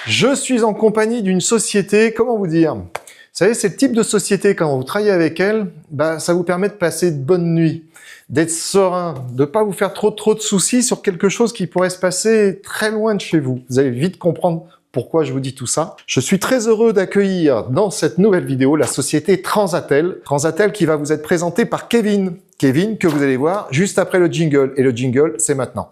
Je suis en compagnie d'une société, comment vous dire? Vous savez, c'est le type de société, quand vous travaillez avec elle, ça vous permet de passer de bonnes nuits, d'être serein, de pas vous faire trop de soucis sur quelque chose qui pourrait se passer très loin de chez vous. Vous allez vite comprendre pourquoi je vous dis tout ça. Je suis très heureux d'accueillir dans cette nouvelle vidéo la société Transatel. Transatel qui va vous être présentée par Kevin. Kevin que vous allez voir juste après le jingle. Et le jingle, c'est maintenant.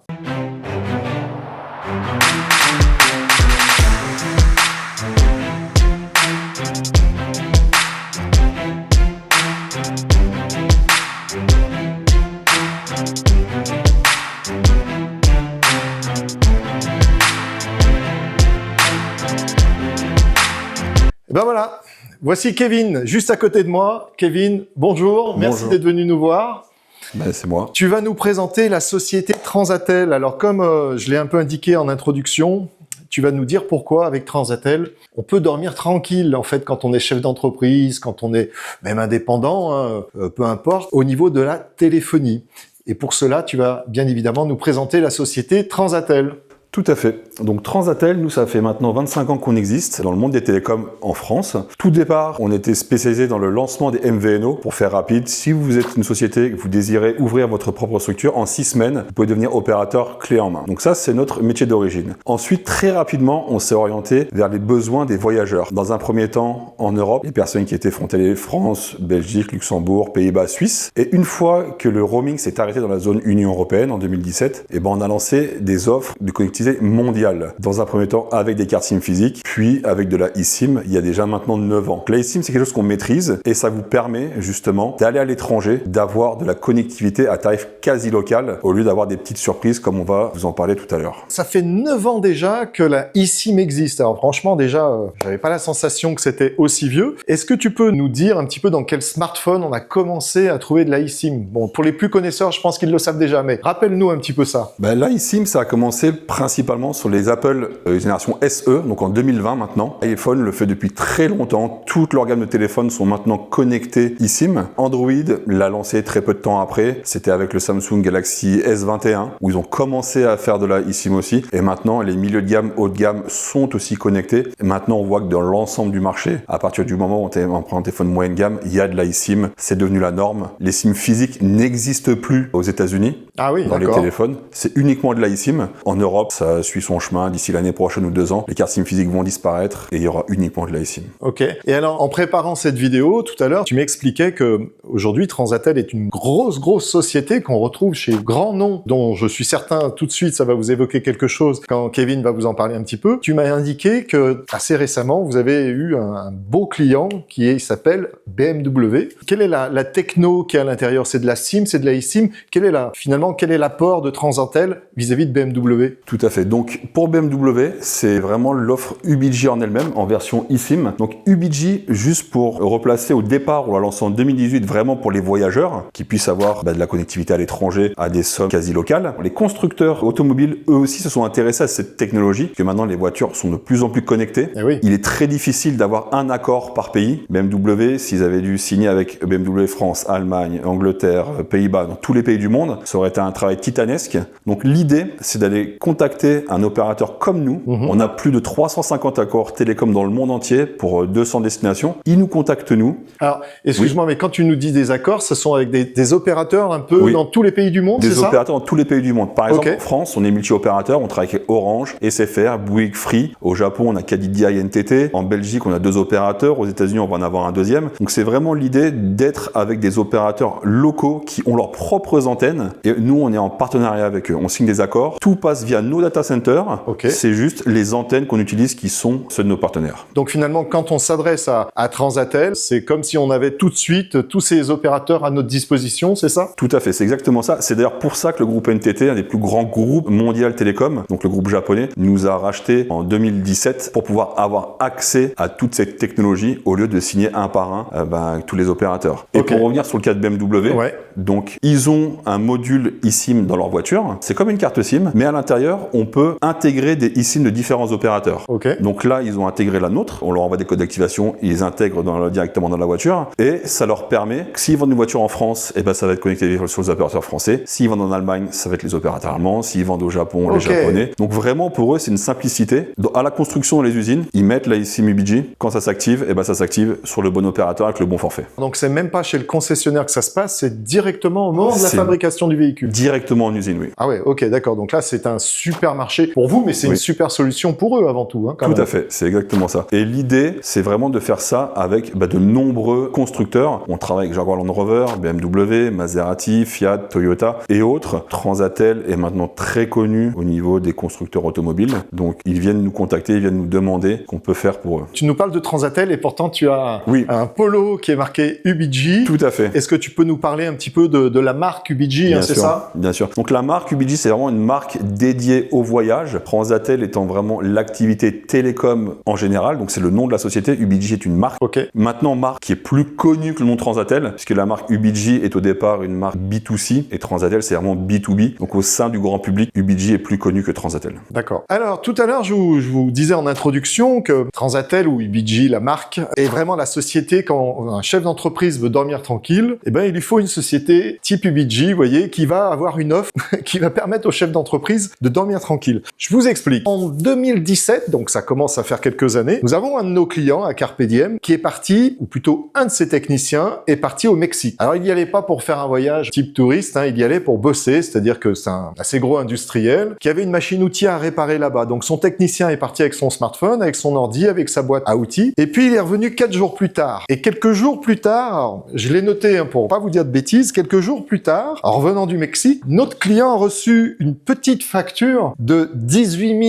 Et ben voilà, voici Kevin, juste à côté de moi. Kevin, bonjour, merci d'être venu nous voir. Ben, c'est moi. Tu vas nous présenter la société Transatel. Alors comme je l'ai un peu indiqué en introduction, tu vas nous dire pourquoi avec Transatel, on peut dormir tranquille en fait quand on est chef d'entreprise, quand on est même indépendant, hein, peu importe, au niveau de la téléphonie. Et pour cela, tu vas bien évidemment nous présenter la société Transatel. Tout à fait. Donc Transatel, nous, ça fait maintenant 25 ans qu'on existe dans le monde des télécoms en France. Tout départ, on était spécialisé dans le lancement des MVNO. Pour faire rapide, si vous êtes une société que vous désirez ouvrir votre propre structure, en 6 semaines, vous pouvez devenir opérateur clé en main. Donc ça, c'est notre métier d'origine. Ensuite, très rapidement, on s'est orienté vers les besoins des voyageurs. Dans un premier temps, en Europe, les personnes qui étaient frontalières France, Belgique, Luxembourg, Pays-Bas, Suisse. Et une fois que le roaming s'est arrêté dans la zone Union Européenne en 2017, on a lancé des offres de connectivité mondiale. Dans un premier temps avec des cartes SIM physiques, puis avec de la eSIM il y a déjà maintenant 9 ans. La eSIM, c'est quelque chose qu'on maîtrise et ça vous permet justement d'aller à l'étranger, d'avoir de la connectivité à tarif quasi local au lieu d'avoir des petites surprises comme on va vous en parler tout à l'heure. Ça fait 9 ans déjà que la eSIM existe. Alors franchement déjà, j'avais pas la sensation que c'était aussi vieux. Est-ce que tu peux nous dire un petit peu dans quel smartphone on a commencé à trouver de la eSIM? Bon, pour les plus connaisseurs, je pense qu'ils le savent déjà, mais rappelle-nous un petit peu ça. La eSIM, ça a commencé principalement sur les Apple génération SE, donc en 2020 maintenant. iPhone le fait depuis très longtemps. Toute leur gamme de téléphones sont maintenant connectés eSIM. Android l'a lancé très peu de temps après. C'était avec le Samsung Galaxy S21 où ils ont commencé à faire de la eSIM aussi. Et maintenant, les milieux de gamme, haut de gamme sont aussi connectés. Et maintenant, on voit que dans l'ensemble du marché, à partir du moment où on prend un téléphone moyenne gamme, il y a de la eSIM. C'est devenu la norme. Les SIM physiques n'existent plus aux États-Unis. Ah oui, dans les téléphones. C'est uniquement de la eSIM. En Europe, ça suit son chemin. D'ici l'année prochaine ou 2 ans, les cartes SIM physiques vont disparaître et il y aura uniquement de la eSIM. Ok. Et alors, en préparant cette vidéo, tout à l'heure, tu m'expliquais que aujourd'hui, Transatel est une grosse société qu'on retrouve chez grands noms, dont je suis certain tout de suite, ça va vous évoquer quelque chose quand Kevin va vous en parler un petit peu. Tu m'as indiqué que assez récemment, vous avez eu un beau client qui s'appelle BMW. Quelle est la techno qui est à l'intérieur? C'est de la SIM, c'est de la eSIM. Quel est l'apport de Transatel vis-à-vis de BMW? Tout à fait. Donc, pour BMW, c'est vraiment l'offre UBG en elle-même, en version eSIM. Donc, UBG, juste pour replacer au départ, on l'a lancé en 2018, vraiment pour les voyageurs, qui puissent avoir de la connectivité à l'étranger à des sommes quasi locales. Les constructeurs automobiles, eux aussi, se sont intéressés à cette technologie, que maintenant, les voitures sont de plus en plus connectées. Eh oui. Il est très difficile d'avoir un accord par pays. BMW, s'ils avaient dû signer avec BMW France, Allemagne, Angleterre, Pays-Bas, dans tous les pays du monde, ça aurait été un travail titanesque. Donc, l'idée, c'est d'aller contacter un opérateur comme nous. On a plus de 350 accords télécom dans le monde entier pour 200 destinations. Ils nous contactent nous. Alors, excuse-moi, mais quand tu nous dis des accords, ce sont avec des opérateurs un peu dans tous les pays du monde, c'est ça? Des opérateurs dans tous les pays du monde. Par exemple, en France, on est multi-opérateur, on travaille avec Orange, SFR, Bouygues, Free. Au Japon, on a KDDI, NTT. En Belgique, on a 2 opérateurs. Aux États-Unis, on va en avoir un deuxième. Donc, c'est vraiment l'idée d'être avec des opérateurs locaux qui ont leurs propres antennes. Et nous, on est en partenariat avec eux. On signe des accords. Tout passe via nos data centers. C'est juste les antennes qu'on utilise qui sont ceux de nos partenaires. Donc finalement, quand on s'adresse à Transatel, c'est comme si on avait tout de suite tous ces opérateurs à notre disposition, c'est ça? Tout à fait, c'est exactement ça. C'est d'ailleurs pour ça que le groupe NTT, un des plus grands groupes mondial télécom, donc le groupe japonais, nous a racheté en 2017 pour pouvoir avoir accès à toute cette technologie au lieu de signer un par un avec tous les opérateurs. Et pour revenir sur le cas de BMW, donc ils ont un module eSIM dans leur voiture. C'est comme une carte SIM, mais à l'intérieur, on on peut intégrer des eSIM de différents opérateurs. Ok. Donc là, ils ont intégré la nôtre, on leur envoie des codes d'activation, ils les intègrent directement dans la voiture, et ça leur permet, s'ils vendent une voiture en France, eh ben, ça va être connecté sur les opérateurs français. S'ils vendent en Allemagne, ça va être les opérateurs allemands. S'ils vendent au Japon, les Japonais. Donc vraiment, pour eux, c'est une simplicité. À la construction dans les usines, ils mettent la eSIM UBG. Quand ça s'active, eh ben, ça s'active sur le bon opérateur avec le bon forfait. Donc c'est même pas chez le concessionnaire que ça se passe, c'est directement au moment de la fabrication du véhicule. Directement en usine, oui. Ah ouais, ok, d'accord. Donc là, c'est un super marché pour vous, mais c'est une super solution pour eux avant tout. Hein, quand tout même. à fait, c'est exactement ça. Et l'idée, c'est vraiment de faire ça avec de nombreux constructeurs. On travaille avec Jaguar Land Rover, BMW, Maserati, Fiat, Toyota et autres. Transatel est maintenant très connu au niveau des constructeurs automobiles. Donc ils viennent nous contacter, ils viennent nous demander qu'on peut faire pour eux. Tu nous parles de Transatel et pourtant tu as un polo qui est marqué UBG. Tout à fait. Est-ce que tu peux nous parler un petit peu de la marque UBG, hein, c'est ça? Bien sûr. Donc la marque UBG, c'est vraiment une marque dédiée au voyage. Transatel étant vraiment l'activité télécom en général. Donc c'est le nom de la société. UBG est une marque. Maintenant, marque qui est plus connue que le nom Transatel, puisque la marque UBG est au départ une marque B2C et Transatel c'est vraiment B2B. Donc au sein du grand public, UBG est plus connu que Transatel. D'accord. Alors tout à l'heure, je vous disais en introduction que Transatel ou UBG, la marque, est vraiment la société quand un chef d'entreprise veut dormir tranquille, eh ben il lui faut une société type UBG, vous voyez, qui va avoir une offre qui va permettre au chef d'entreprise de dormir tranquille. Je vous explique. En 2017, donc ça commence à faire quelques années, nous avons un de nos clients à Carpe Diem qui est parti, ou plutôt un de ses techniciens est parti au Mexique. Alors il n'y allait pas pour faire un voyage type touriste, hein, il y allait pour bosser, c'est-à-dire que c'est un assez gros industriel qui avait une machine-outil à réparer là-bas. Donc son technicien est parti avec son smartphone, avec son ordi, avec sa boîte à outils, et puis il est revenu 4 jours plus tard. Et quelques jours plus tard, alors, je l'ai noté hein, pour pas vous dire de bêtises, quelques jours plus tard, en revenant du Mexique, notre client a reçu une petite facture de 18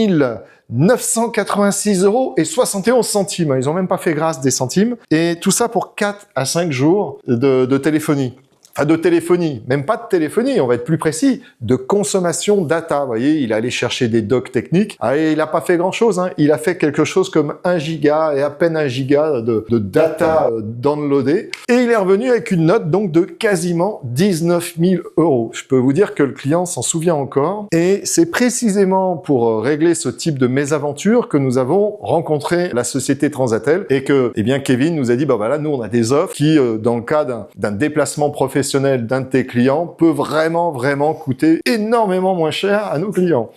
986 € et 71 centimes. Ils ont même pas fait grâce des centimes. Et tout ça pour 4 à 5 jours de téléphonie. Enfin, de téléphonie, même pas de téléphonie, on va être plus précis, de consommation data. Vous voyez, il est allé chercher des docs techniques. Ah, et il n'a pas fait grand-chose, hein. Il a fait quelque chose comme 1 giga et à peine 1 giga de data downloadée. Et il est revenu avec une note donc de quasiment 19 000 €. Je peux vous dire que le client s'en souvient encore. Et c'est précisément pour régler ce type de mésaventure que nous avons rencontré la société Transatel et que, eh bien, Kevin nous a dit, bah voilà, nous on a des offres qui, dans le cas d'un déplacement professionnel d'un de tes clients peut vraiment coûter énormément moins cher à nos clients.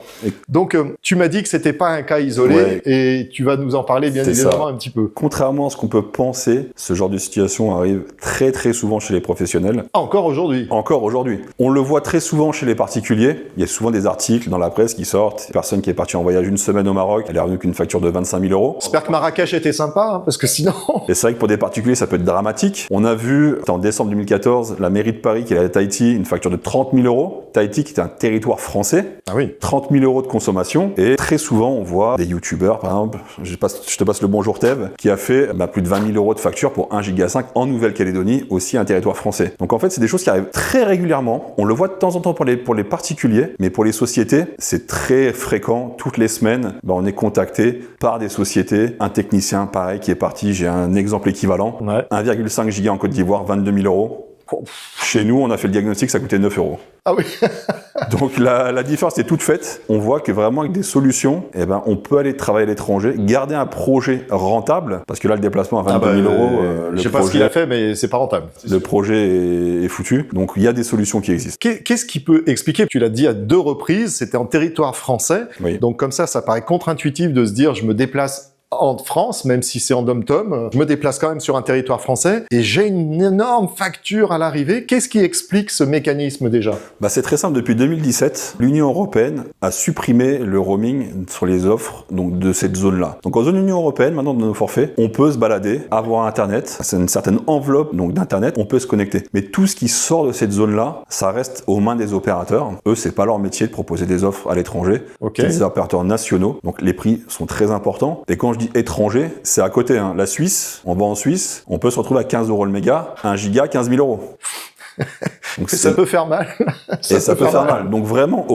Donc, tu m'as dit que c'était pas un cas isolé et tu vas nous en parler bien évidemment un petit peu. Contrairement à ce qu'on peut penser, ce genre de situation arrive très souvent chez les professionnels. Encore aujourd'hui. Encore aujourd'hui. On le voit très souvent chez les particuliers. Il y a souvent des articles dans la presse qui sortent. Une personne qui est partie en voyage une semaine au Maroc, elle est revenue qu'une facture de 25 000 €. J'espère que Marrakech était sympa, hein, parce que sinon... Et c'est vrai que pour des particuliers, ça peut être dramatique. On a vu, en décembre 2014, la mairie de Paris qui est à Tahiti, une facture de 30 000 €. Tahiti qui est un territoire français. Ah oui. 30 000 € de consommation. Et très souvent, on voit des youtubeurs, par exemple, je te passe le bonjour Tev, qui a fait plus de 20 000 € de facture pour 1,5 giga en Nouvelle-Calédonie, aussi un territoire français. Donc en fait, c'est des choses qui arrivent très régulièrement. On le voit de temps en temps pour les particuliers, mais pour les sociétés, c'est très fréquent. Toutes les semaines, on est contacté par des sociétés. Un technicien, pareil, qui est parti, j'ai un exemple équivalent. 1,5 giga en Côte d'Ivoire, 22 000 €. Chez nous, on a fait le diagnostic, ça coûtait 9 €. Ah oui. Donc la différence est toute faite. On voit que vraiment avec des solutions, on peut aller travailler à l'étranger, garder un projet rentable, parce que là le déplacement à 22 000 €, je sais pas ce qu'il a fait, mais c'est pas rentable. Le projet est foutu. Donc il y a des solutions qui existent. Qu'est-ce qui peut expliquer? Tu l'as dit à 2 reprises, c'était en territoire français. Oui. Donc comme ça paraît contre-intuitif de se dire je me déplace en France, même si c'est en dom-tom, je me déplace quand même sur un territoire français et j'ai une énorme facture à l'arrivée. Qu'est-ce qui explique ce mécanisme déjà? C'est très simple. Depuis 2017, l'Union européenne a supprimé le roaming sur les offres donc de cette zone-là. Donc en zone Union européenne, maintenant dans nos forfaits, on peut se balader, avoir Internet, c'est une certaine enveloppe donc d'Internet, on peut se connecter. Mais tout ce qui sort de cette zone-là, ça reste aux mains des opérateurs. Eux, c'est pas leur métier de proposer des offres à l'étranger. C'est des opérateurs nationaux, donc les prix sont très importants. Et quand je dis étranger, c'est à côté. Hein. La Suisse, on va en Suisse, on peut se retrouver à 15 € le méga, 1 giga, 15 000 €. Donc ça peut faire mal. Ça peut faire mal. Donc vraiment,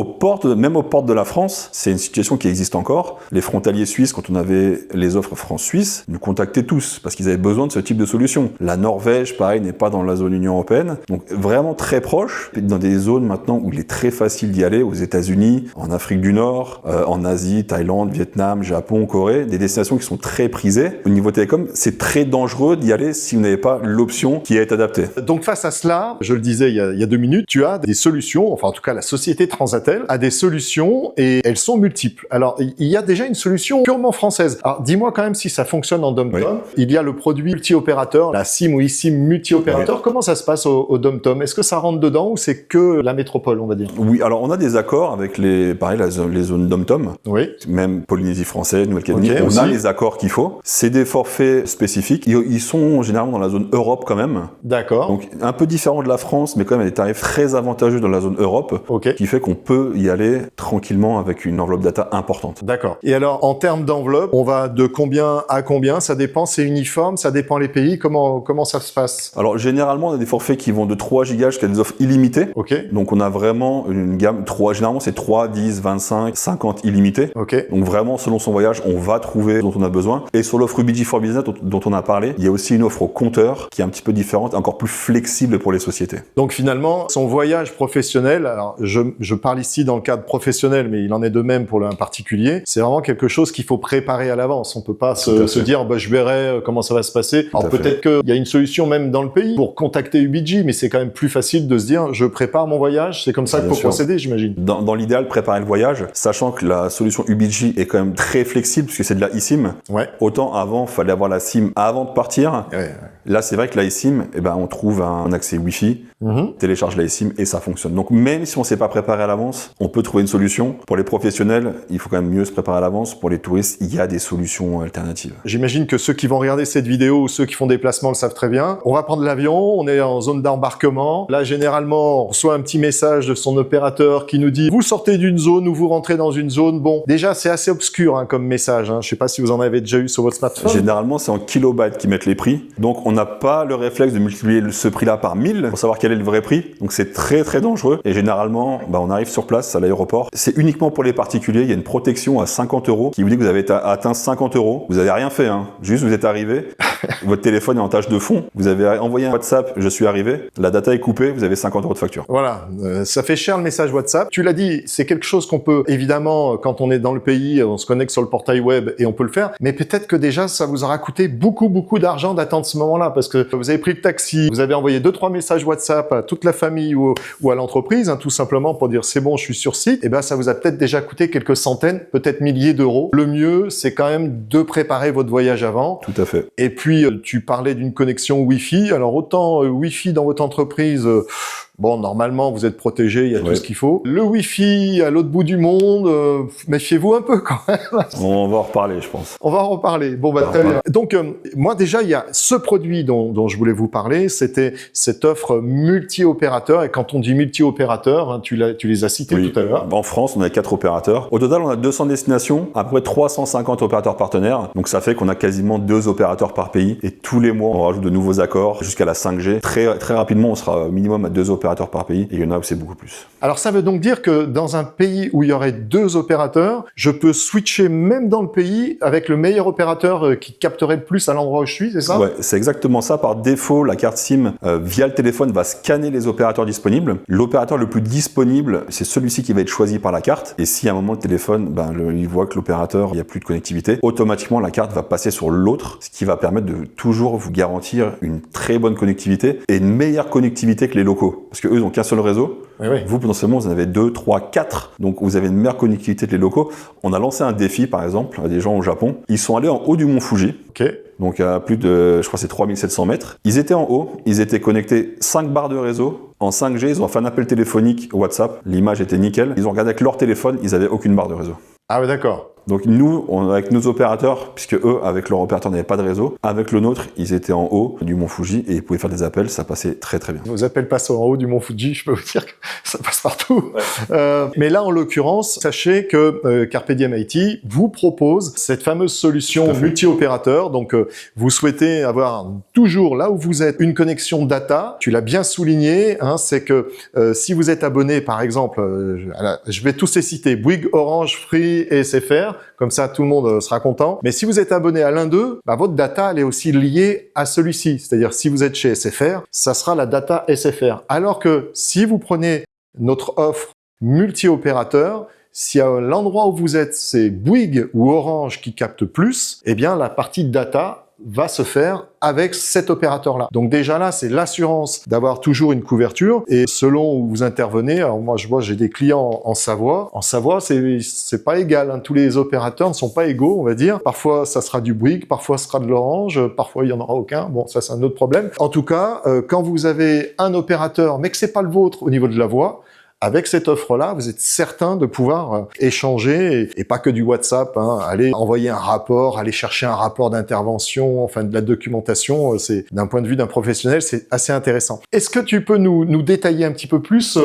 même aux portes de la France, c'est une situation qui existe encore. Les frontaliers suisses, quand on avait les offres France-Suisse, nous contactaient tous parce qu'ils avaient besoin de ce type de solution. La Norvège, pareil, n'est pas dans la zone Union européenne. Donc vraiment très proche, dans des zones maintenant où il est très facile d'y aller, aux États-Unis, en Afrique du Nord, en Asie, Thaïlande, Vietnam, Japon, Corée, des destinations qui sont très prisées. Au niveau télécom, c'est très dangereux d'y aller si vous n'avez pas l'option qui est adaptée. Donc face à cela, je le disais il y a 2 minutes, tu as des solutions, enfin en tout cas la société Transatel a des solutions et elles sont multiples. Alors il y a déjà une solution purement française. Alors dis-moi quand même si ça fonctionne en dom-tom. Oui. Il y a le produit multi-opérateur, la SIM ou eSIM multi-opérateur. Oui. Comment ça se passe au dom-tom? Est-ce que ça rentre dedans ou c'est que la métropole, on va dire? Oui, alors on a des accords avec les zones dom-tom. Oui. Même Polynésie française, Nouvelle-Calédonie. Okay, on a les accords qu'il faut. C'est des forfaits spécifiques. Ils sont généralement dans la zone Europe quand même. D'accord. Donc un peu différent de la France, mais quand même des tarifs très avantageux dans la zone Europe. Okay. Qui fait qu'on peut y aller tranquillement avec une enveloppe data importante. D'accord. Et alors en termes d'enveloppe, on va de combien à combien? Ça dépend, c'est uniforme, ça dépend les pays. Comment ça se passe? Alors généralement on a des forfaits qui vont de 3 gigas jusqu'à des offres illimitées. Ok. Donc on a vraiment une gamme 3. Généralement c'est 3, 10, 25, 50 illimité. Ok. Donc vraiment selon son voyage, on va trouver ce dont on a besoin. Et sur l'offre UBG for Business dont on a parlé, il y a aussi une offre au compteur qui est un petit peu différente, encore plus flexible pour les sociétés. Donc finalement, son voyage professionnel, alors je parle ici dans le cadre professionnel, mais il en est de même pour un particulier, c'est vraiment quelque chose qu'il faut préparer à l'avance. On peut pas se dire, bah, je verrai comment ça va se passer. Alors peut-être qu'il y a une solution même dans le pays pour contacter UBG, mais c'est quand même plus facile de se dire, je prépare mon voyage, c'est comme ça qu'il faut procéder, j'imagine. Dans l'idéal, préparer le voyage, sachant que la solution UBG est quand même très flexible, puisque c'est de la eSIM. Ouais. Autant avant, il fallait avoir la SIM avant de partir. Ouais. Là, c'est vrai que la eSIM, on trouve un accès Wi-Fi, télécharge la eSIM et ça fonctionne. Donc même si on ne s'est pas préparé à l'avance, on peut trouver une solution. Pour les professionnels, il faut quand même mieux se préparer à l'avance. Pour les touristes, il y a des solutions alternatives. J'imagine que ceux qui vont regarder cette vidéo ou ceux qui font des placements le savent très bien. On va prendre l'avion, on est en zone d'embarquement. Là, généralement, on reçoit un petit message de son opérateur qui nous dit « Vous sortez d'une zone ou vous rentrez dans une zone ». Bon, déjà, c'est assez obscur comme message. Je ne sais pas si vous en avez déjà eu sur votre smartphone. Généralement, c'est en kilobytes qu'ils mettent les prix. Donc, on n'a pas le réflexe de multiplier ce prix-là par 1000 pour savoir quel est le vrai prix. Donc, c'est très, très dangereux. Et généralement, on arrive sur place à l'aéroport. C'est uniquement pour les particuliers. Il y a une protection à 50 € qui vous dit que vous avez atteint 50 €. Vous n'avez rien fait. Juste, vous êtes arrivé. Votre téléphone est en tâche de fond. Vous avez envoyé un WhatsApp. Je suis arrivé. La data est coupée. Vous avez 50 € de facture. Voilà. Ça fait cher le message WhatsApp. Tu l'as dit, c'est quelque chose qu'on peut, évidemment, quand on est dans le pays, on se connecte sur le portail web et on peut le faire. Mais peut-être que déjà, ça vous aura coûté beaucoup, beaucoup d'argent d'attendre ce moment-là parce que vous avez pris le taxi, vous avez envoyé 2-3 messages WhatsApp à toute la famille ou à l'entreprise, tout simplement pour dire c'est bon, je suis sur site. Et ça vous a peut-être déjà coûté quelques centaines, peut-être milliers d'euros. Le mieux, c'est quand même de préparer votre voyage avant. Tout à fait. Et puis, tu parlais d'une connexion Wi-Fi. Alors, autant Wi-Fi dans votre entreprise... Bon, normalement, vous êtes protégé, il y a tout ce qu'il faut. Le Wi-Fi à l'autre bout du monde, méfiez-vous un peu quand même. On va en reparler, je pense. On va en reparler. Bon, très bien. Donc, moi déjà, il y a ce produit dont je voulais vous parler, c'était cette offre multi-opérateur. Et quand on dit multi-opérateur, tu les as cités tout à l'heure. En France, on a 4 opérateurs. Au total, on a 200 destinations, à peu près 350 opérateurs partenaires. Donc, ça fait qu'on a quasiment 2 opérateurs par pays. Et tous les mois, on rajoute de nouveaux accords jusqu'à la 5G. Très, très rapidement, on sera au minimum à 2 opérateurs par pays, et il y en a où c'est beaucoup plus. Alors ça veut donc dire que dans un pays où il y aurait 2 opérateurs, je peux switcher même dans le pays avec le meilleur opérateur qui capterait le plus à l'endroit où je suis, c'est ça? Ouais, c'est exactement ça. Par défaut, la carte SIM via le téléphone va scanner les opérateurs disponibles. L'opérateur le plus disponible, c'est celui-ci qui va être choisi par la carte. Et si à un moment le téléphone, il voit que l'opérateur, il n'y a plus de connectivité, automatiquement la carte va passer sur l'autre, ce qui va permettre de toujours vous garantir une très bonne connectivité et une meilleure connectivité que les locaux. Parce qu'eux, ils n'ont qu'un seul réseau. Oui. Vous, potentiellement, vous en avez 2, 3, 4. Donc, vous avez une meilleure connectivité que les locaux. On a lancé un défi, par exemple, à des gens au Japon. Ils sont allés en haut du mont Fuji. Ok. Donc, à plus de, je crois, c'est 3700 mètres. Ils étaient en haut. Ils étaient connectés 5 barres de réseau. En 5G, ils ont fait un appel téléphonique WhatsApp. L'image était nickel. Ils ont regardé avec leur téléphone. Ils n'avaient aucune barre de réseau. Ah ouais, d'accord. Donc nous, avec nos opérateurs, puisque eux, avec leur opérateur, n'avaient pas de réseau, avec le nôtre, ils étaient en haut du mont Fuji et ils pouvaient faire des appels, ça passait très très bien. Vos appels passent en haut du mont Fuji, je peux vous dire que ça passe partout. Mais là, en l'occurrence, sachez que Carpe Diem IT vous propose cette fameuse solution multi-opérateur. Donc, vous souhaitez avoir toujours, là où vous êtes, une connexion data. Tu l'as bien souligné, hein, c'est que si vous êtes abonné, par exemple, je vais tous les citer, Bouygues, Orange, Free et SFR, comme ça tout le monde sera content. Mais si vous êtes abonné à l'un d'eux, bah, votre data elle est aussi liée à celui-ci. C'est-à-dire si vous êtes chez SFR, ça sera la data SFR. Alors que si vous prenez notre offre multi-opérateur, si à l'endroit où vous êtes, c'est Bouygues ou Orange qui capte plus, eh bien la partie data va se faire avec cet opérateur-là. Donc déjà là, c'est l'assurance d'avoir toujours une couverture et selon où vous intervenez, alors moi je vois, j'ai des clients en Savoie. En Savoie, c'est pas égal, hein. Tous les opérateurs ne sont pas égaux, on va dire. Parfois, ça sera du Bouygues, parfois, ce sera de l'Orange, parfois, il y en aura aucun. Bon, ça, c'est un autre problème. En tout cas, quand vous avez un opérateur, mais que c'est pas le vôtre au niveau de la voix, avec cette offre-là, vous êtes certain de pouvoir échanger et pas que du WhatsApp, hein, aller envoyer un rapport, aller chercher un rapport d'intervention, enfin de la documentation. C'est d'un point de vue d'un professionnel, c'est assez intéressant. Est-ce que tu peux nous détailler un petit peu plus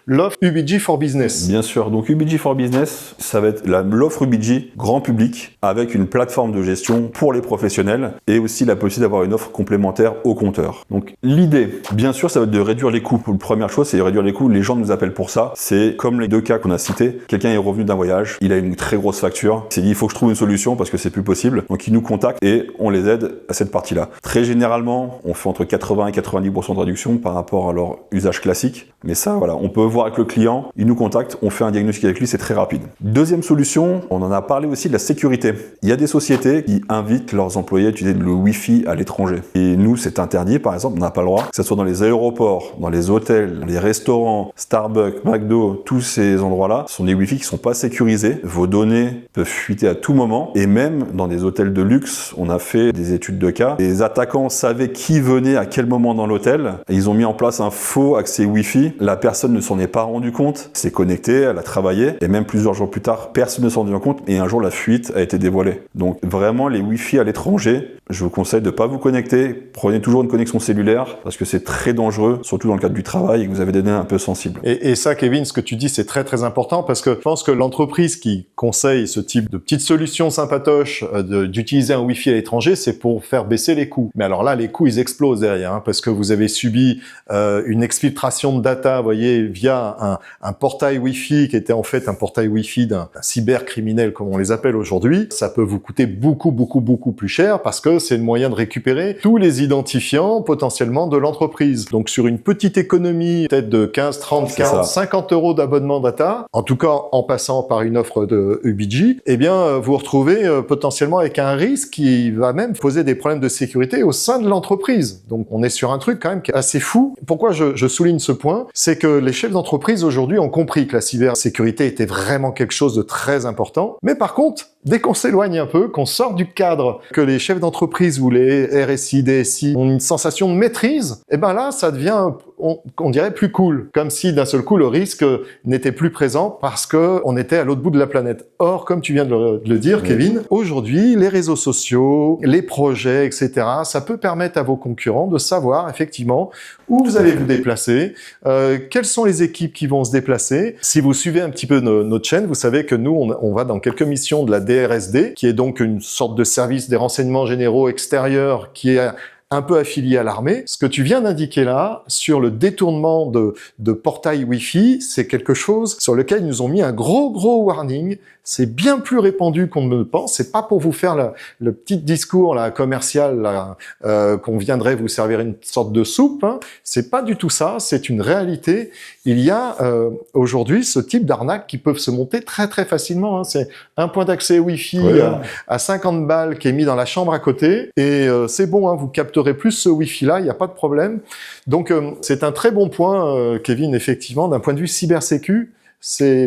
l'offre UBG for Business? Bien sûr. Donc UBG for Business, ça va être l'offre UBG grand public avec une plateforme de gestion pour les professionnels et aussi la possibilité d'avoir une offre complémentaire au compteur. Donc l'idée, bien sûr, ça va être de réduire les coûts. La première chose, c'est de réduire les coûts. Les gens nous appellent pour ça, c'est comme les deux cas qu'on a cités. Quelqu'un est revenu d'un voyage, il a une très grosse facture, il s'est dit il faut que je trouve une solution parce que c'est plus possible. Donc il nous contacte et on les aide à cette partie-là. Très généralement, on fait entre 80 et 90% de réduction par rapport à leur usage classique. Mais ça, voilà, on peut voir avec le client, il nous contacte, on fait un diagnostic avec lui, c'est très rapide. Deuxième solution, on en a parlé aussi de la sécurité. Il y a des sociétés qui invitent leurs employés à utiliser le Wi-Fi à l'étranger. Et nous, c'est interdit, par exemple, on n'a pas le droit, que ce soit dans les aéroports, dans les hôtels, les restaurants, Starbucks, McDo, tous ces endroits-là sont des Wi-Fi qui sont pas sécurisés. Vos données peuvent fuiter à tout moment. Et même dans des hôtels de luxe, on a fait des études de cas. Les attaquants savaient qui venait à quel moment dans l'hôtel. Ils ont mis en place un faux accès Wi-Fi. La personne ne s'en est pas rendu compte. C'est connecté, elle a travaillé. Et même plusieurs jours plus tard, personne ne s'en est rendu compte. Et un jour, la fuite a été dévoilée. Donc vraiment, les Wi-Fi à l'étranger, je vous conseille de ne pas vous connecter. Prenez toujours une connexion cellulaire parce que c'est très dangereux, surtout dans le cadre du travail et que vous avez des données un peu sensibles. Et ça, Kevin, ce que tu dis, c'est très très important parce que je pense que l'entreprise qui conseille ce type de petite solution sympatoche d'utiliser un Wi-Fi à l'étranger, c'est pour faire baisser les coûts. Mais alors là, les coûts, ils explosent derrière, hein, parce que vous avez subi une exfiltration de data, vous voyez, via un portail Wi-Fi qui était en fait un portail Wi-Fi d'un cybercriminel, comme on les appelle aujourd'hui. Ça peut vous coûter beaucoup plus cher parce que c'est le moyen de récupérer tous les identifiants potentiellement de l'entreprise. Donc sur une petite économie, peut-être de 15, 30, 40, 50 euros d'abonnement data, en tout cas en passant par une offre de UBG, eh bien vous vous retrouvez potentiellement avec un risque qui va même poser des problèmes de sécurité au sein de l'entreprise. Donc on est sur un truc quand même qui est assez fou. Pourquoi je souligne ce point? C'est que les chefs d'entreprise aujourd'hui ont compris que la cybersécurité était vraiment quelque chose de très important. Mais par contre, dès qu'on s'éloigne un peu, qu'on sort du cadre, que les chefs d'entreprise ou les RSI, DSI ont une sensation de maîtrise, eh ben là, ça devient, on dirait, plus cool. Comme si d'un seul coup, le risque n'était plus présent parce que on était à l'autre bout de la planète. Or, comme tu viens de le dire, Kevin, aujourd'hui, les réseaux sociaux, les projets, etc., ça peut permettre à vos concurrents de savoir effectivement où vous allez vous déplacer, quelles sont les équipes qui vont se déplacer. Si vous suivez un petit peu notre chaîne, vous savez que nous, on va dans quelques missions de la DRSD, qui est donc une sorte de service des renseignements généraux extérieurs qui est un peu affilié à l'armée. Ce que tu viens d'indiquer là, sur le détournement de portail Wi-Fi, c'est quelque chose sur lequel ils nous ont mis un gros warning. C'est bien plus répandu qu'on ne le pense. C'est pas pour vous faire le petit discours là, commercial là, qu'on viendrait vous servir une sorte de soupe. Hein. C'est pas du tout ça. C'est une réalité. Il y a aujourd'hui ce type d'arnaques qui peuvent se monter très facilement. Hein. C'est un point d'accès Wi-Fi à 50 balles qui est mis dans la chambre à côté. Et c'est bon, hein, vous capterez plus ce Wi-Fi là, il n'y a pas de problème. Donc c'est un très bon point, Kevin, effectivement, d'un point de vue cybersécu.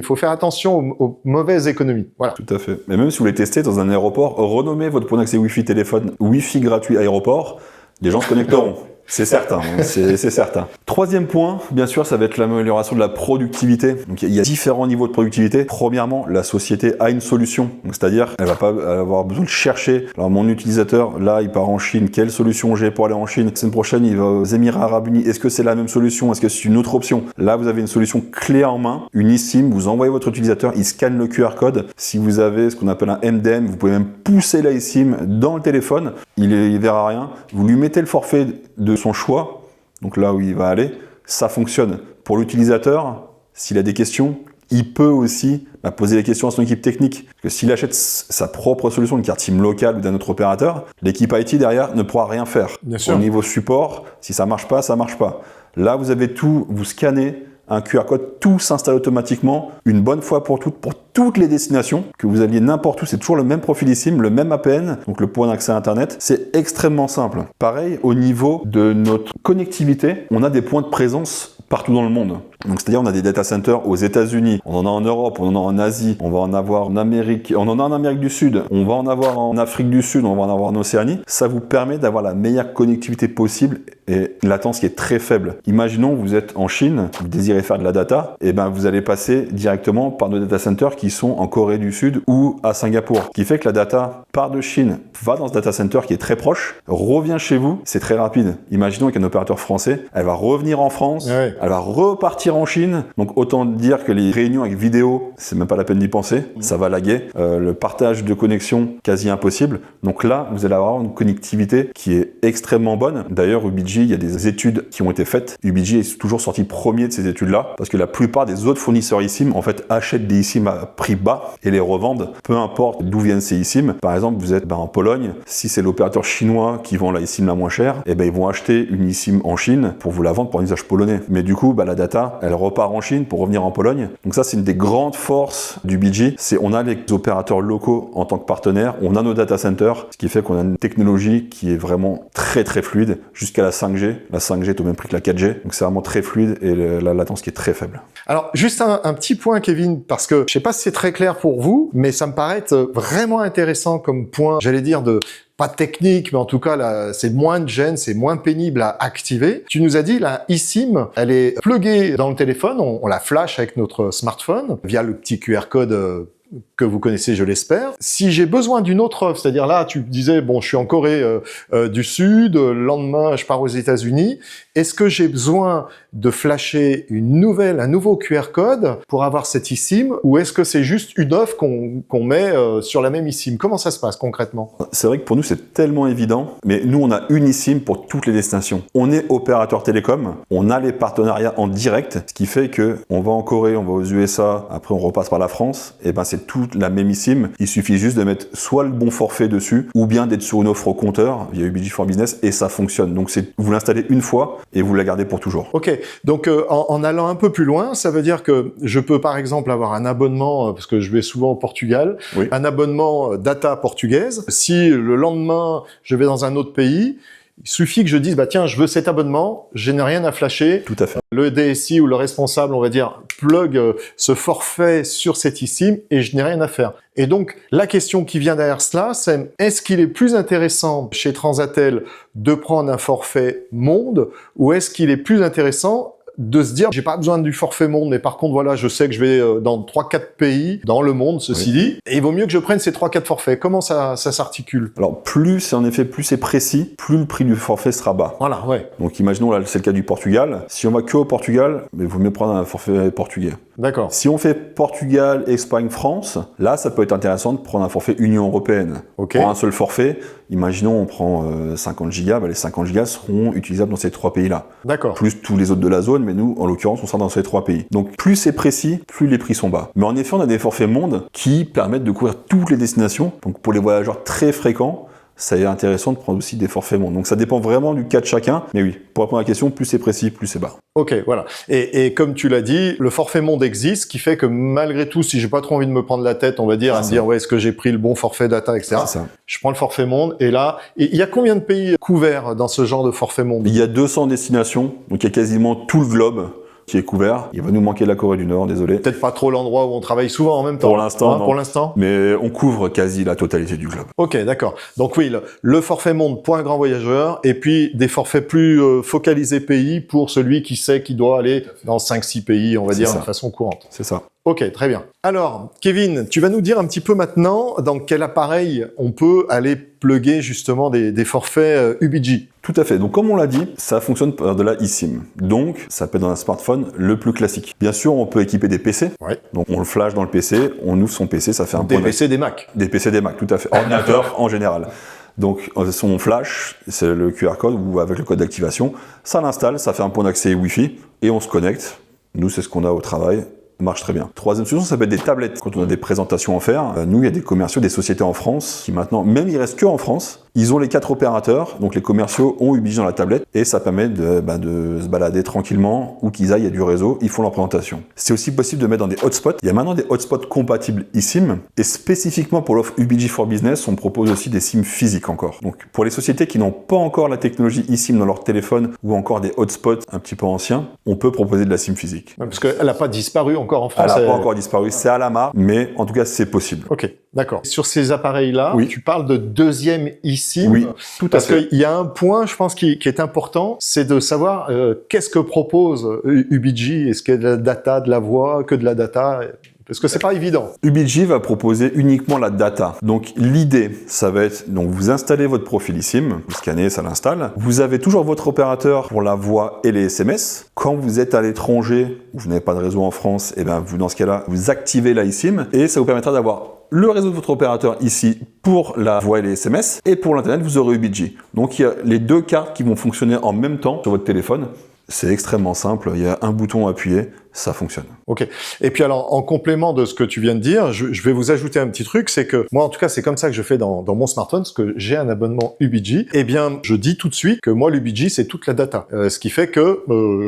Faut faire attention aux mauvaises économies. Voilà. Tout à fait. Mais même si vous voulez tester dans un aéroport, renommez votre point d'accès Wi-Fi téléphone Wi-Fi gratuit aéroport, les gens se connecteront. C'est certain, hein, c'est certain. Troisième point, bien sûr, ça va être l'amélioration de la productivité. Donc il y a différents niveaux de productivité. Premièrement, la société a une solution. C'est-à-dire, elle va pas avoir besoin de chercher. Alors mon utilisateur, là, il part en Chine. Quelle solution j'ai pour aller en Chine? La semaine prochaine, il va aux Émirats Arabes Unis. Est-ce que c'est la même solution? Est-ce que c'est une autre option? Là, vous avez une solution clé en main, une eSIM. Vous envoyez votre utilisateur, il scanne le QR code. Si vous avez ce qu'on appelle un MDM, vous pouvez même pousser la eSIM dans le téléphone. Il verra rien. Vous lui mettez le forfait de son choix, donc là où il va aller, ça fonctionne. Pour l'utilisateur, s'il a des questions, il peut aussi poser les questions à son équipe technique. Parce que s'il achète sa propre solution, une carte SIM locale ou d'un autre opérateur, l'équipe IT derrière ne pourra rien faire. Bien sûr. Au niveau support, si ça marche pas, ça marche pas. Là, vous avez tout, vous scannez un QR code, tout s'installe automatiquement, une bonne fois pour toutes les destinations, que vous alliez n'importe où, c'est toujours le même profil eSIM, le même APN, donc le point d'accès à Internet, c'est extrêmement simple. Pareil, au niveau de notre connectivité, on a des points de présence partout dans le monde. Donc c'est-à-dire on a des data centers aux États-Unis, on en a en Europe, on en a en Asie, on va en avoir en Amérique, on en a en Amérique du Sud, on va en avoir en Afrique du Sud, on va en avoir en Océanie. Ça vous permet d'avoir la meilleure connectivité possible et une latence qui est très faible. Imaginons vous êtes en Chine, vous désirez faire de la data, et ben vous allez passer directement par nos data centers qui sont en Corée du Sud ou à Singapour. Ce qui fait que la data part de Chine, va dans ce data center qui est très proche, revient chez vous, c'est très rapide. Imaginons qu'un opérateur français, elle va revenir en France, Ouais. elle va repartir en Chine, donc autant dire que les réunions avec vidéo, c'est même pas la peine d'y penser, ça va laguer. Le partage de connexion, quasi impossible. Donc là, vous allez avoir une connectivité qui est extrêmement bonne. D'ailleurs, UBG, il y a des études qui ont été faites. UBG est toujours sorti premier de ces études-là, parce que la plupart des autres fournisseurs eSIM, en fait, achètent des eSIM à prix bas et les revendent, peu importe d'où viennent ces eSIM. Par exemple, vous êtes en Pologne, si c'est l'opérateur chinois qui vend la eSIM la moins chère, et ben ils vont acheter une eSIM en Chine pour vous la vendre pour un usage polonais. Mais du coup, la data, elle repart en Chine pour revenir en Pologne. Donc ça, c'est une des grandes forces du BG. C'est on a les opérateurs locaux en tant que partenaires, on a nos data centers, ce qui fait qu'on a une technologie qui est vraiment très très fluide jusqu'à la 5G. La 5G est au même prix que la 4G, donc c'est vraiment très fluide et la latence qui est très faible. Alors, juste un petit point, Kevin, parce que je sais pas si c'est très clair pour vous, mais ça me paraît être vraiment intéressant comme point, j'allais dire pas technique, mais en tout cas, là, c'est moins de gêne, c'est moins pénible à activer. Tu nous as dit, la eSIM, elle est pluguée dans le téléphone, on la flash avec notre smartphone via le petit QR code que vous connaissez, je l'espère. Si j'ai besoin d'une autre offre, c'est-à-dire là, tu disais, bon, je suis en Corée du Sud, le lendemain, je pars aux États-Unis, est-ce que j'ai besoin de flasher un nouveau QR code pour avoir cette eSIM, ou est-ce que c'est juste une offre qu'on met sur la même eSIM? Comment ça se passe concrètement? C'est vrai que pour nous, c'est tellement évident, mais nous, on a une eSIM pour toutes les destinations. On est opérateur télécom, on a les partenariats en direct, ce qui fait que on va en Corée, on va aux USA, après on repasse par la France, et ben c'est toute la même eSIM. Il suffit juste de mettre soit le bon forfait dessus, ou bien d'être sur une offre au compteur via UBG for Business, et ça fonctionne. Donc vous l'installez une fois et vous la gardez pour toujours. Ok, donc en allant un peu plus loin, ça veut dire que je peux par exemple avoir un abonnement, parce que je vais souvent au Portugal, Oui. un abonnement data portugaise. Si le lendemain je vais dans un autre pays, il suffit que je dise, tiens, je veux cet abonnement, je n'ai rien à flasher. Tout à fait. Le DSI ou le responsable, on va dire, plug ce forfait sur cette eSIM et je n'ai rien à faire. Et donc, la question qui vient derrière cela, c'est est-ce qu'il est plus intéressant chez Transatel de prendre un forfait monde ou est-ce qu'il est plus intéressant de se dire, j'ai pas besoin du forfait monde, mais par contre, voilà, je sais que je vais dans 3-4 pays dans le monde, ceci dit, et il vaut mieux que je prenne ces 3-4 forfaits. Comment ça s'articule? Alors, plus c'est précis, plus le prix du forfait sera bas. Voilà, ouais. Donc, imaginons, là, c'est le cas du Portugal. Si on va que au Portugal, il vaut mieux prendre un forfait portugais. D'accord. Si on fait Portugal, Espagne, France, là, ça peut être intéressant de prendre un forfait Union Européenne. Ok. Pour un seul forfait, imaginons, on prend 50 gigas, les 50 gigas seront utilisables dans ces 3 pays-là. D'accord. Plus tous les autres de la zone, mais nous, en l'occurrence, on sera dans ces 3 pays. Donc, plus c'est précis, plus les prix sont bas. Mais en effet, on a des forfaits monde qui permettent de couvrir toutes les destinations. Donc, pour les voyageurs très fréquents, ça est intéressant de prendre aussi des forfaits monde. Donc, ça dépend vraiment du cas de chacun. Mais oui, pour répondre à la question, plus c'est précis, plus c'est bas. Ok, voilà. Et comme tu l'as dit, le forfait monde existe, ce qui fait que malgré tout, si j'ai pas trop envie de me prendre la tête, on va dire, à me dire, ouais, est-ce que j'ai pris le bon forfait data, etc. C'est ça. Je prends le forfait monde, et là, il y a combien de pays couverts dans ce genre de forfait monde? Il y a 200 destinations, donc il y a quasiment tout le globe qui est couvert. Il va nous manquer la Corée du Nord, désolé. Peut-être pas trop l'endroit où on travaille souvent en même temps. Pour l'instant, non. Pour l'instant. Mais on couvre quasi la totalité du globe. Ok, d'accord. Donc oui, le forfait monde pour un grand voyageur, et puis des forfaits plus focalisés pays pour celui qui sait qu'il doit aller dans 5-6 pays, on va dire, de façon courante. C'est ça. Ok, très bien. Alors, Kevin, tu vas nous dire un petit peu maintenant dans quel appareil on peut aller plugger justement des forfaits UBG. Tout à fait. Donc, comme on l'a dit, ça fonctionne par de la eSIM. Donc, ça peut être dans un smartphone le plus classique. Bien sûr, on peut équiper des PC. Ouais. Donc, on le flash dans le PC, on ouvre son PC, ça fait un Des PC, des Mac. Des PC, des Mac, tout à fait. Ordinateur en général. Donc, son flash, c'est le QR code ou avec le code d'activation. Ça l'installe, ça fait un point d'accès Wi-Fi et on se connecte. Nous, c'est ce qu'on a au travail. Marche très bien. Troisième solution, ça peut être des tablettes. Quand on a des présentations à faire, nous, il y a des commerciaux, des sociétés en France qui maintenant, même il reste que en France, ils ont les 4 opérateurs, donc les commerciaux ont UBG dans la tablette et ça permet de se balader tranquillement où qu'ils aillent, il y a du réseau, ils font leur présentation. C'est aussi possible de mettre dans des hotspots. Il y a maintenant des hotspots compatibles eSIM et spécifiquement pour l'offre UBG for Business, on propose aussi des SIM physiques encore. Donc pour les sociétés qui n'ont pas encore la technologie eSIM dans leur téléphone ou encore des hotspots un petit peu anciens, on peut proposer de la SIM physique. Parce qu'elle n'a pas disparu encore en France. Elle n'a pas encore disparu, c'est à la marge, mais en tout cas c'est possible. Ok, d'accord. Sur ces appareils-là, oui. Tu parles de deuxième eSIM. Oui, tout à parce fait. qu'il y a un point, je pense, qui est important, c'est de savoir qu'est-ce que propose UBG. Est-ce qu'il y a de la data, de la voix, que de la data? Parce que c'est pas évident. UBG va proposer uniquement la data. Donc l'idée, ça va être, donc vous installez votre profil eSIM, vous scannez, ça l'installe. Vous avez toujours votre opérateur pour la voix et les SMS. Quand vous êtes à l'étranger, vous n'avez pas de réseau en France, et bien vous, dans ce cas-là, vous activez la eSIM et ça vous permettra d'avoir le réseau de votre opérateur ici pour la voix et les SMS, et pour l'internet, vous aurez UBG. Donc il y a les 2 cartes qui vont fonctionner en même temps sur votre téléphone. C'est extrêmement simple, il y a un bouton à appuyer, ça fonctionne. Ok. Et puis alors, en complément de ce que tu viens de dire, je vais vous ajouter un petit truc, c'est que moi, en tout cas, c'est comme ça que je fais dans mon smartphone, parce que j'ai un abonnement UBG. Eh bien, je dis tout de suite que moi, l'UBG, c'est toute la data. Ce qui fait que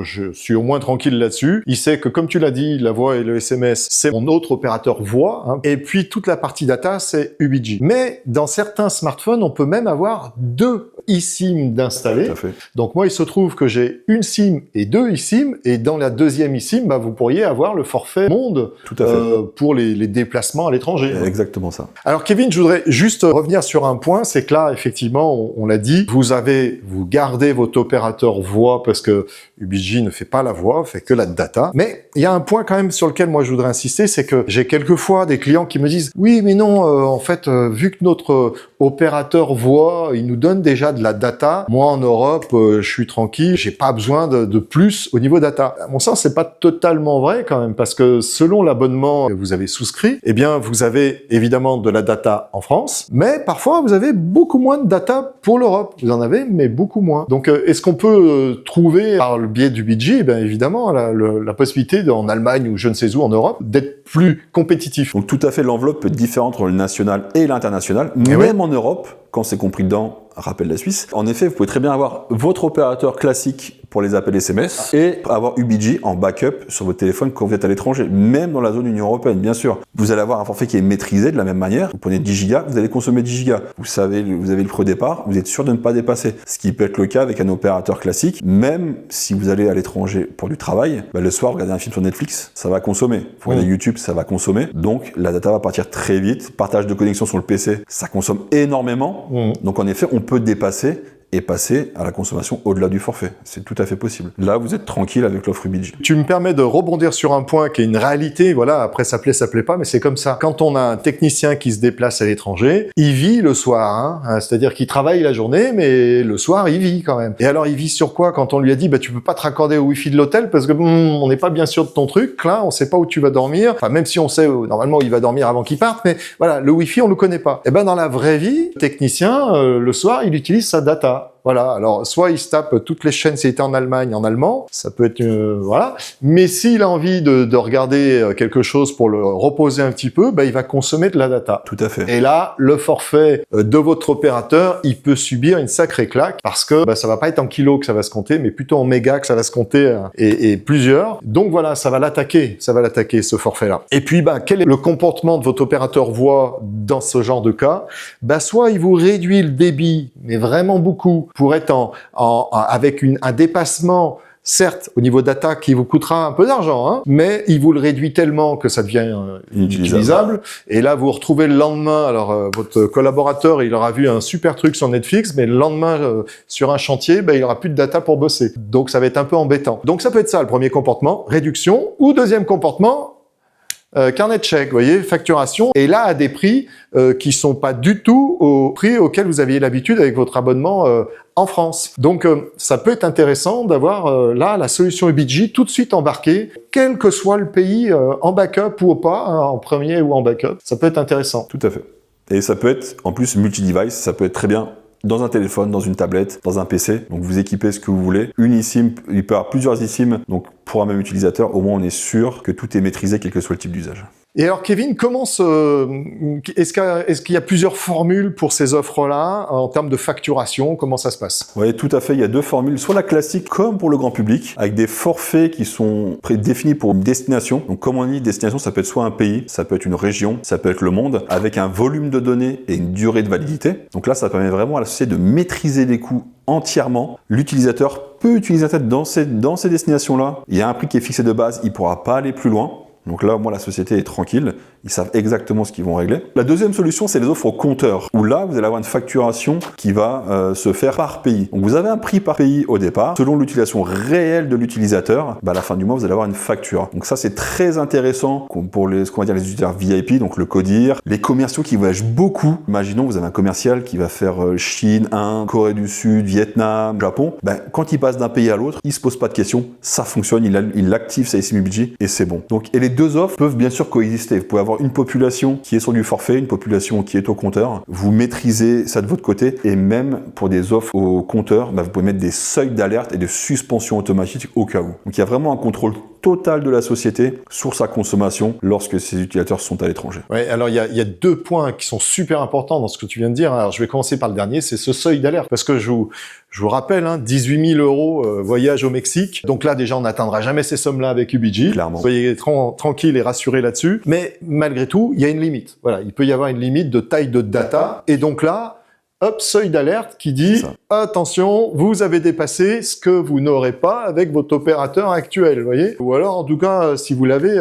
je suis au moins tranquille là-dessus. Il sait que, comme tu l'as dit, la voix et le SMS, c'est mon autre opérateur voix. Hein, et puis, toute la partie data, c'est UBG. Mais dans certains smartphones, on peut même avoir 2 eSIM d'installer. Tout à fait. Donc moi, il se trouve que j'ai une SIM et 2 eSIM, et dans la deuxième eSIM, vous pourriez avoir le forfait monde. Tout à fait. Pour les déplacements à l'étranger. Exactement ça. Alors Kevin, je voudrais juste revenir sur un point, c'est que là, effectivement, on l'a dit, vous gardez votre opérateur voix parce que UBG ne fait pas la voix, fait que la data. Mais il y a un point quand même sur lequel moi je voudrais insister, c'est que j'ai quelquefois des clients qui me disent « Oui, mais non, en fait, vu que notre opérateur voix, il nous donne déjà de la data, moi en Europe, je suis tranquille, j'ai pas besoin de plus au niveau data. » À mon sens, c'est pas totalement vrai quand même, parce que selon l'abonnement que vous avez souscrit, eh bien, vous avez évidemment de la data en France, mais parfois vous avez beaucoup moins de data pour l'Europe. Vous en avez, mais beaucoup moins. Donc, est-ce qu'on peut trouver par le biais du budget, eh bien évidemment, la possibilité en Allemagne ou je ne sais où en Europe d'être plus compétitif? Donc tout à fait, l'enveloppe peut être différente entre le national et l'international, même en Europe, quand c'est compris dedans, rappelle la Suisse. En effet, vous pouvez très bien avoir votre opérateur classique pour les appels SMS et avoir UBG en backup sur votre téléphone quand vous êtes à l'étranger, même dans la zone Union Européenne, bien sûr. Vous allez avoir un forfait qui est maîtrisé de la même manière. Vous prenez 10 Go, vous allez consommer 10 Go. Vous avez le prix au départ, vous êtes sûr de ne pas dépasser. Ce qui peut être le cas avec un opérateur classique, même si vous allez à l'étranger pour du travail, le soir, vous regardez un film sur Netflix, ça va consommer. Vous regardez YouTube, ça va consommer. Donc, la data va partir très vite. Partage de connexion sur le PC, ça consomme énormément. Donc, en effet, on peut dépasser et passer à la consommation au-delà du forfait. C'est tout à fait possible. Là, vous êtes tranquille avec l'offre UBG. Tu me permets de rebondir sur un point qui est une réalité, voilà, après ça plaît pas, mais c'est comme ça. Quand on a un technicien qui se déplace à l'étranger, il vit le soir, hein, c'est-à-dire qu'il travaille la journée, mais le soir, il vit quand même. Et alors, il vit sur quoi quand on lui a dit, bah, tu peux pas te raccorder au Wi-Fi de l'hôtel parce que on n'est pas bien sûr de ton truc, là, on sait pas où tu vas dormir, enfin, même si on sait normalement où il va dormir avant qu'il parte, mais voilà, le Wi-Fi, on le connaît pas. Et ben, dans la vraie vie, le technicien, le soir, il utilise sa data. Voilà, alors soit il se tape toutes les chaînes s'il était en Allemagne en allemand, ça peut être voilà, mais s'il a envie de regarder quelque chose pour le reposer un petit peu, bah, il va consommer de la data. Tout à fait. Et là, le forfait de votre opérateur, il peut subir une sacrée claque parce que bah, ça va pas être en kilos que ça va se compter, mais plutôt en mégas que ça va se compter et plusieurs. Donc voilà, ça va l'attaquer ce forfait-là. Et puis bah, quel est le comportement de votre opérateur voix dans ce genre de cas? Bah, soit il vous réduit le débit, mais vraiment beaucoup, pour être avec un dépassement certes, au niveau data, qui vous coûtera un peu d'argent, hein, mais il vous le réduit tellement que ça devient inutilisable. Et là, vous vous retrouvez le lendemain, alors votre collaborateur, il aura vu un super truc sur Netflix, mais le lendemain, sur un chantier, il aura plus de data pour bosser. Donc, ça va être un peu embêtant. Donc, ça peut être ça, le premier comportement, réduction, ou deuxième comportement, carnet de chèques, vous voyez, facturation, et là à des prix qui sont pas du tout au prix auquel vous aviez l'habitude avec votre abonnement en France. Donc ça peut être intéressant d'avoir là la solution Ubidji tout de suite embarquée, quel que soit le pays, en backup ou pas, hein, en premier ou en backup, ça peut être intéressant. Tout à fait. Et ça peut être en plus multi-device, ça peut être très bien dans un téléphone, dans une tablette, dans un PC. Donc vous équipez ce que vous voulez. Une eSIM, il peut y avoir plusieurs eSIM, donc pour un même utilisateur, au moins on est sûr que tout est maîtrisé, quel que soit le type d'usage. Et alors Kevin, est-ce qu'il y a plusieurs formules pour ces offres-là en termes de facturation? Comment ça se passe? Oui, tout à fait. Il y a deux formules, soit la classique comme pour le grand public, avec des forfaits qui sont prédéfinis pour une destination. Donc comme on dit, destination, ça peut être soit un pays, ça peut être une région, ça peut être le monde, avec un volume de données et une durée de validité. Donc là, ça permet vraiment à la société de maîtriser les coûts entièrement. L'utilisateur peut utiliser dans ces destinations-là. Il y a un prix qui est fixé de base, il ne pourra pas aller plus loin. Donc là, au moins, la société est tranquille. Ils savent exactement ce qu'ils vont régler. La deuxième solution, c'est les offres au compteur, où là, vous allez avoir une facturation qui va se faire par pays. Donc vous avez un prix par pays au départ. Selon l'utilisation réelle de l'utilisateur, à la fin du mois, vous allez avoir une facture. Donc ça, c'est très intéressant pour ce qu'on va dire les utilisateurs VIP, donc le CODIR, les commerciaux qui voyagent beaucoup. Imaginons, vous avez un commercial qui va faire Chine, Inde, Corée du Sud, Vietnam, Japon. Quand il passe d'un pays à l'autre, il se pose pas de questions. Ça fonctionne, il active sa eSIM Ubidji et c'est bon. Donc, et les deux offres peuvent bien sûr coexister. Vous pouvez avoir une population qui est sur du forfait, une population qui est au compteur. Vous maîtrisez ça de votre côté et même pour des offres au compteur, vous pouvez mettre des seuils d'alerte et de suspension automatique au cas où. Donc il y a vraiment un contrôle total de la société sur sa consommation lorsque ses utilisateurs sont à l'étranger. Ouais, alors il y a deux points qui sont super importants dans ce que tu viens de dire. Alors je vais commencer par le dernier, c'est ce seuil d'alerte. Parce que je vous rappelle, 18 000 € voyage au Mexique. Donc là, déjà, on n'atteindra jamais ces sommes-là avec Ubidji. Clairement. Soyez tranquille et rassurés là-dessus. Mais malgré tout, il y a une limite. Voilà, il peut y avoir une limite de taille de data. Et donc là, hop, seuil d'alerte qui dit « Attention, vous avez dépassé ce que vous n'aurez pas avec votre opérateur actuel. » Vous voyez? Ou alors, en tout cas, si vous l'avez,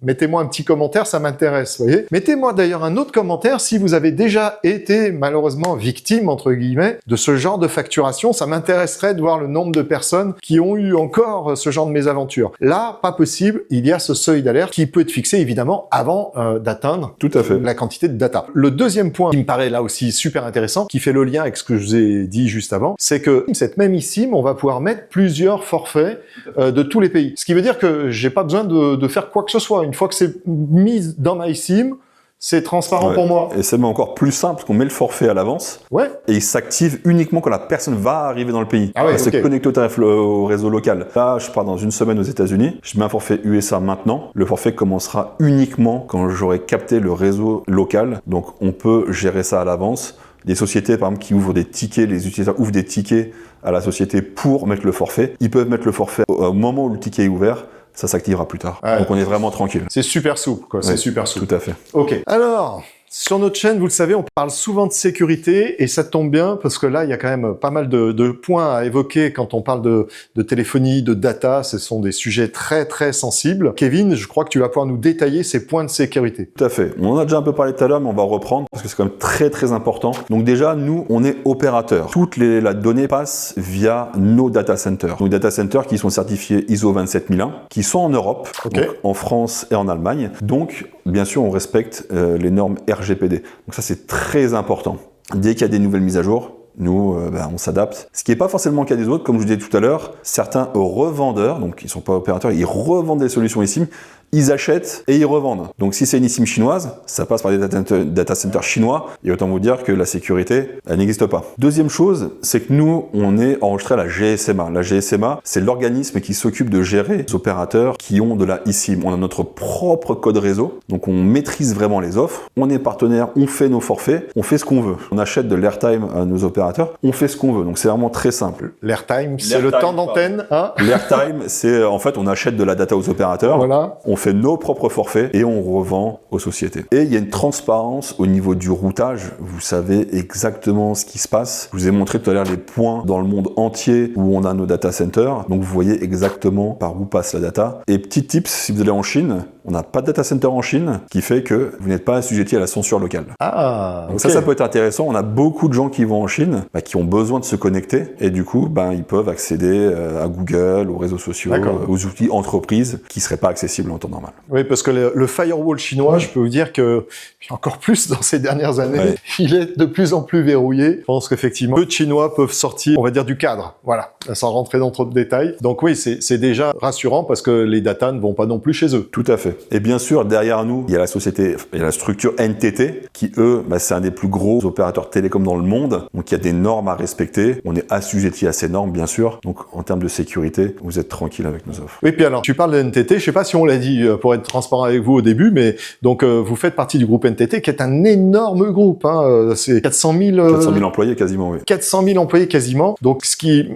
mettez-moi un petit commentaire, ça m'intéresse. Vous voyez? Mettez-moi d'ailleurs un autre commentaire si vous avez déjà été malheureusement victime, entre guillemets, de ce genre de facturation. Ça m'intéresserait de voir le nombre de personnes qui ont eu encore ce genre de mésaventure. Là, pas possible, il y a ce seuil d'alerte qui peut être fixé évidemment avant d'atteindre Tout à fait. la quantité de data. Le deuxième point qui me paraît là aussi super intéressant, qui fait le lien avec ce que je vous ai dit juste avant, c'est que cette même eSIM, on va pouvoir mettre plusieurs forfaits de tous les pays. Ce qui veut dire que j'ai pas besoin de faire quoi que ce soit. Une fois que c'est mis dans ma eSIM, c'est transparent pour moi. Et c'est même encore plus simple parce qu'on met le forfait à l'avance. Ouais. Et il s'active uniquement quand la personne va arriver dans le pays. Ah ouais, c'est connecté au réseau local. Là, je pars dans une semaine aux États-Unis. Je mets un forfait USA maintenant. Le forfait commencera uniquement quand j'aurai capté le réseau local. Donc, on peut gérer ça à l'avance. Les sociétés, par exemple, qui ouvrent des tickets, les utilisateurs ouvrent des tickets à la société pour mettre le forfait. Ils peuvent mettre le forfait au moment où le ticket est ouvert. Ça s'activera plus tard. Ouais. Donc on est vraiment tranquille. C'est super souple, quoi. C'est super souple. Tout à fait. Ok. Alors, sur notre chaîne, vous le savez, on parle souvent de sécurité et ça tombe bien parce que là, il y a quand même pas mal de points à évoquer quand on parle de téléphonie, de data. Ce sont des sujets très, très sensibles. Kevin, je crois que tu vas pouvoir nous détailler ces points de sécurité. Tout à fait. On en a déjà un peu parlé tout à l'heure, mais on va reprendre parce que c'est quand même très, très important. Donc déjà, nous, on est opérateur. La donnée passe via nos data centers. Nos data centers qui sont certifiés ISO 27001, qui sont en Europe, donc en France et en Allemagne. Donc, bien sûr, on respecte les normes RGPD. Donc ça, c'est très important. Dès qu'il y a des nouvelles mises à jour, nous, on s'adapte. Ce qui n'est pas forcément le cas des autres, comme je vous disais tout à l'heure, certains revendeurs, donc ils ne sont pas opérateurs, ils revendent des solutions eSIM, ils achètent et ils revendent. Donc si c'est une eSIM chinoise, ça passe par des data centers chinois, et autant vous dire que la sécurité, elle n'existe pas. Deuxième chose, c'est que nous, on est enregistré à la GSMA. La GSMA, c'est l'organisme qui s'occupe de gérer les opérateurs qui ont de la eSIM. On a notre propre code réseau, donc on maîtrise vraiment les offres. On est partenaire, on fait nos forfaits, on fait ce qu'on veut. On achète de l'airtime à nos opérateurs, on fait ce qu'on veut. Donc c'est vraiment très simple. L'airtime, c'est le temps d'antenne, hein? L'airtime, c'est en fait, on achète de la data aux opérateurs. Voilà. On fait nos propres forfaits et on revend aux sociétés. Et il y a une transparence au niveau du routage. Vous savez exactement ce qui se passe. Je vous ai montré tout à l'heure les points dans le monde entier où on a nos data centers. Donc vous voyez exactement par où passe la data. Et petit tips, si vous allez en Chine, on n'a pas de data center en Chine, qui fait que vous n'êtes pas assujetti à la censure locale. Ah, donc okay. ça peut être intéressant. On a beaucoup de gens qui vont en Chine, qui ont besoin de se connecter et du coup, ils peuvent accéder à Google, aux réseaux sociaux, aux outils entreprises qui seraient pas accessibles en temps normal. Oui, parce que le firewall chinois, je peux vous dire que encore plus dans ces dernières années, il est de plus en plus verrouillé. Je pense qu'effectivement, peu de Chinois peuvent sortir, on va dire, du cadre. Voilà, sans rentrer dans trop de détails. Donc oui, c'est déjà rassurant parce que les data ne vont pas non plus chez eux. Tout à fait. Et bien sûr, derrière nous, il y a la structure NTT qui, eux, c'est un des plus gros opérateurs télécoms dans le monde. Donc, il y a des normes à respecter. On est assujetti à ces normes, bien sûr. Donc, en termes de sécurité, vous êtes tranquille avec nos offres. Oui, puis alors, tu parles de NTT. Je sais pas si on l'a dit pour être transparent avec vous au début, mais donc, vous faites partie du groupe NTT qui est un énorme groupe. Hein. C'est 400 000 employés quasiment, oui. 400 000 employés quasiment. Donc, ce qui,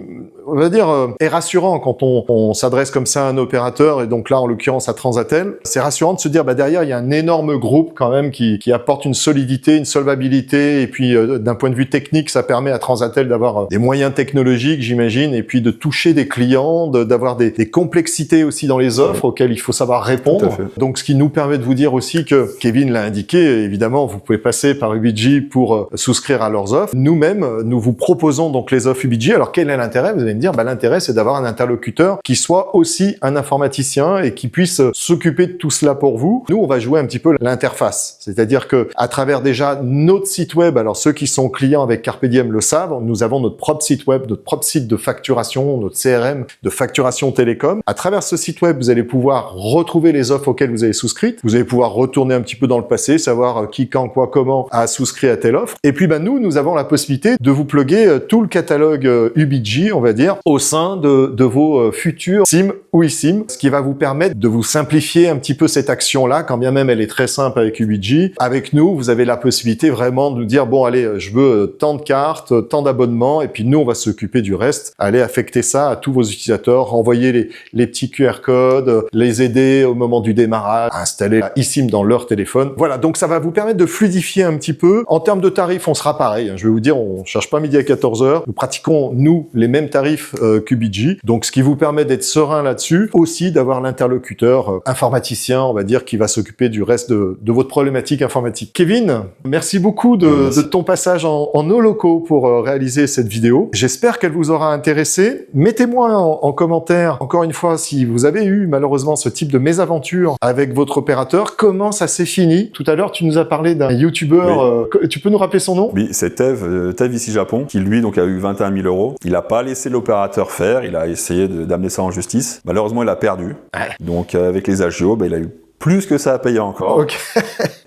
on va dire, est rassurant quand on s'adresse comme ça à un opérateur, et donc là, en l'occurrence, à Transatel, c'est rassurant de se dire, derrière, il y a un énorme groupe quand même qui apporte une solidité, une solvabilité, et puis d'un point de vue technique, ça permet à Transatel d'avoir des moyens technologiques, j'imagine, et puis de toucher des clients, d'avoir des complexités aussi dans les offres auxquelles il faut savoir répondre. Donc, ce qui nous permet de vous dire aussi que, Kevin l'a indiqué, évidemment, vous pouvez passer par UBG pour souscrire à leurs offres. Nous-mêmes, nous vous proposons donc les offres UBG. Alors, quel est l'intérêt? Vous allez me dire, l'intérêt, c'est d'avoir un interlocuteur qui soit aussi un informaticien et qui puisse s'occuper de tout cela pour vous. Nous, on va jouer un petit peu l'interface. C'est-à-dire que à travers déjà notre site web, alors ceux qui sont clients avec Carpe Diem le savent, nous avons notre propre site web, notre propre site de facturation, notre CRM de facturation télécom. À travers ce site web, vous allez pouvoir retrouver les offres auxquelles vous avez souscrit. Vous allez pouvoir retourner un petit peu dans le passé, savoir qui, quand, quoi, comment a souscrit à telle offre. Et puis, nous avons la possibilité de vous plugger tout le catalogue UBG, on va dire, au sein de vos futurs SIM ou eSIM, ce qui va vous permettre de vous simplifier un petit peu cette action-là, quand bien même elle est très simple avec UBG. Avec nous, vous avez la possibilité vraiment de nous dire, bon, allez, je veux tant de cartes, tant d'abonnements, et puis nous, on va s'occuper du reste. Allez affecter ça à tous vos utilisateurs, envoyer les petits QR codes, les aider au moment du démarrage, à installer la eSIM dans leur téléphone. Voilà, donc ça va vous permettre de fluidifier un petit peu. En termes de tarifs, on sera pareil. Je vais vous dire, on cherche pas midi à 14h. Nous pratiquons, nous, les mêmes tarifs qu'UBG. Donc, ce qui vous permet d'être serein là-dessus, aussi d'avoir l'interlocuteur informaticien, on va dire, qui va s'occuper du reste de votre problématique informatique. Kevin, merci beaucoup de ton passage en nos locaux pour réaliser cette vidéo. J'espère qu'elle vous aura intéressé. Mettez-moi en commentaire, encore une fois, si vous avez eu malheureusement ce type de mésaventure avec votre opérateur, comment ça s'est fini. Tout à l'heure, tu nous as parlé d'un YouTuber. Tu peux nous rappeler son nom? Oui, c'est Tev ici Japon, qui lui donc a eu 21 000 €. Il n'a pas laissé l'opérateur faire, il a essayé d'amener ça en justice. Malheureusement, il a perdu. Donc avec les agios, il a eu plus que ça à payer encore.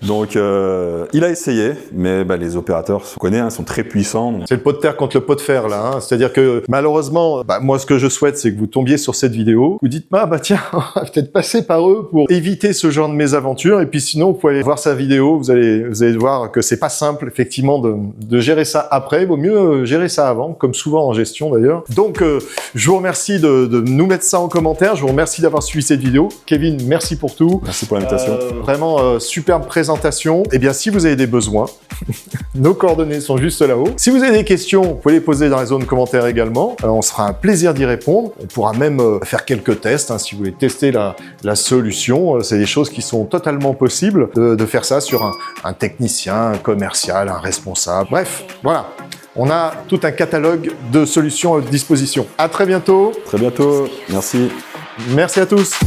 Donc il a essayé, mais les opérateurs, on connaît, sont très puissants. C'est le pot de terre contre le pot de fer là. C'est-à-dire que malheureusement, moi ce que je souhaite, c'est que vous tombiez sur cette vidéo. Vous dites, tiens, on va peut-être passer par eux pour éviter ce genre de mésaventures. Et puis sinon, vous pouvez aller voir sa vidéo. Vous allez voir que c'est pas simple effectivement de gérer ça après. Il vaut mieux gérer ça avant, comme souvent en gestion d'ailleurs. Donc je vous remercie de nous mettre ça en commentaire. Je vous remercie d'avoir suivi cette vidéo. Kevin, merci pour tout. Merci pour l'invitation. Vraiment superbe présentation. Eh bien, si vous avez des besoins, nos coordonnées sont juste là-haut. Si vous avez des questions, vous pouvez les poser dans la zone commentaire également. On sera un plaisir d'y répondre. On pourra même faire quelques tests si vous voulez tester la solution. C'est des choses qui sont totalement possibles de faire ça sur un technicien, un commercial, un responsable. Bref, voilà. On a tout un catalogue de solutions à votre disposition. À très bientôt. Très bientôt. Merci. Merci à tous.